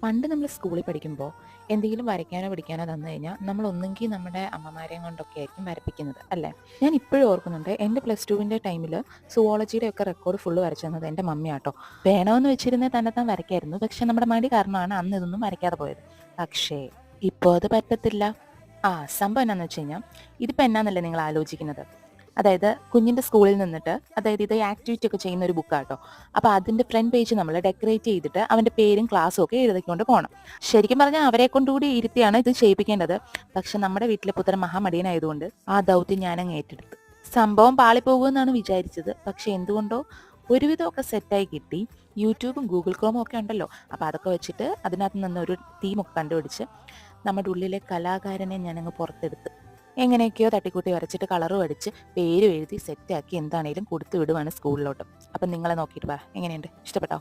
പണ്ട് നമ്മൾ സ്കൂളിൽ പഠിക്കുമ്പോൾ എന്തെങ്കിലും വരയ്ക്കാനോ പിടിക്കാനോ തന്നു കഴിഞ്ഞാൽ നമ്മൾ ഒന്നെങ്കിൽ നമ്മുടെ അമ്മമാരെയും കൊണ്ടൊക്കെ ആയിരിക്കും വരപ്പിക്കുന്നത് അല്ലേ. ഞാൻ ഇപ്പോഴും ഓർക്കുന്നുണ്ട്, എൻ്റെ +2 ടൈമിൽ സുവോളജിയുടെ ഒക്കെ റെക്കോർഡ് ഫുള്ള് വരച്ചു തന്നത് എൻ്റെ മമ്മിയാട്ടോ. വേണമെന്ന് വെച്ചിരുന്നേ തന്നെ താൻ വരയ്ക്കായിരുന്നു, പക്ഷെ നമ്മുടെ മടി കാരണമാണ് അന്ന് ഇതൊന്നും വരയ്ക്കാതെ പോയത്. പക്ഷേ ഇപ്പോൾ അത് പറ്റത്തില്ല. സംഭവം എന്നാന്ന് വെച്ച് കഴിഞ്ഞാൽ, ഇതിപ്പോൾ എന്നാന്നല്ലേ നിങ്ങൾ ആലോചിക്കുന്നത്. അതായത് കുഞ്ഞിൻ്റെ സ്കൂളിൽ നിന്നിട്ട്, അതായത് ഇത് ആക്ടിവിറ്റി ഒക്കെ ചെയ്യുന്ന ഒരു ബുക്കാട്ടോ. അപ്പോൾ അതിൻ്റെ ഫ്രണ്ട് പേജ് നമ്മൾ ഡെക്കറേറ്റ് ചെയ്തിട്ട് അവൻ്റെ പേരും ക്ലാസ്സും ഒക്കെ എഴുതിക്കൊണ്ട് പോകണം. ശരിക്കും പറഞ്ഞാൽ അവരെ കൊണ്ടുകൂടി ഇരുത്തിയാണ് ഇത് ചെയ്യിപ്പിക്കേണ്ടത്. പക്ഷെ നമ്മുടെ വീട്ടിലെ പുത്രൻ മഹാമടിയനായതുകൊണ്ട് ആ ദൗത്യം ഞാനങ്ങ് ഏറ്റെടുത്തു. സംഭവം പാളിപ്പോകുമെന്നാണ് വിചാരിച്ചത്, പക്ഷെ എന്തുകൊണ്ടോ ഒരുവിധമൊക്കെ സെറ്റായി കിട്ടി. യൂട്യൂബും ഗൂഗിൾ ക്രോമും ഒക്കെ ഉണ്ടല്ലോ, അപ്പോൾ അതൊക്കെ വെച്ചിട്ട് അതിനകത്ത് നിന്നൊരു തീമൊക്കെ കണ്ടുപിടിച്ച് നമ്മുടെ ഉള്ളിലെ കലാകാരനെ ഞാനങ്ങ് പുറത്തെടുത്ത് എങ്ങനെയൊക്കെയോ തട്ടിക്കൂട്ടി വരച്ചിട്ട് കളറും അടിച്ച് പേരും എഴുതി സെറ്റാക്കി എന്താണേലും കൊടുത്തു വിടുവാണ് സ്കൂളിലോട്ട്. അപ്പം നിങ്ങളെ നോക്കിയിട്ട് പറ, എങ്ങനെയുണ്ട്, ഇഷ്ടപ്പെട്ടോ?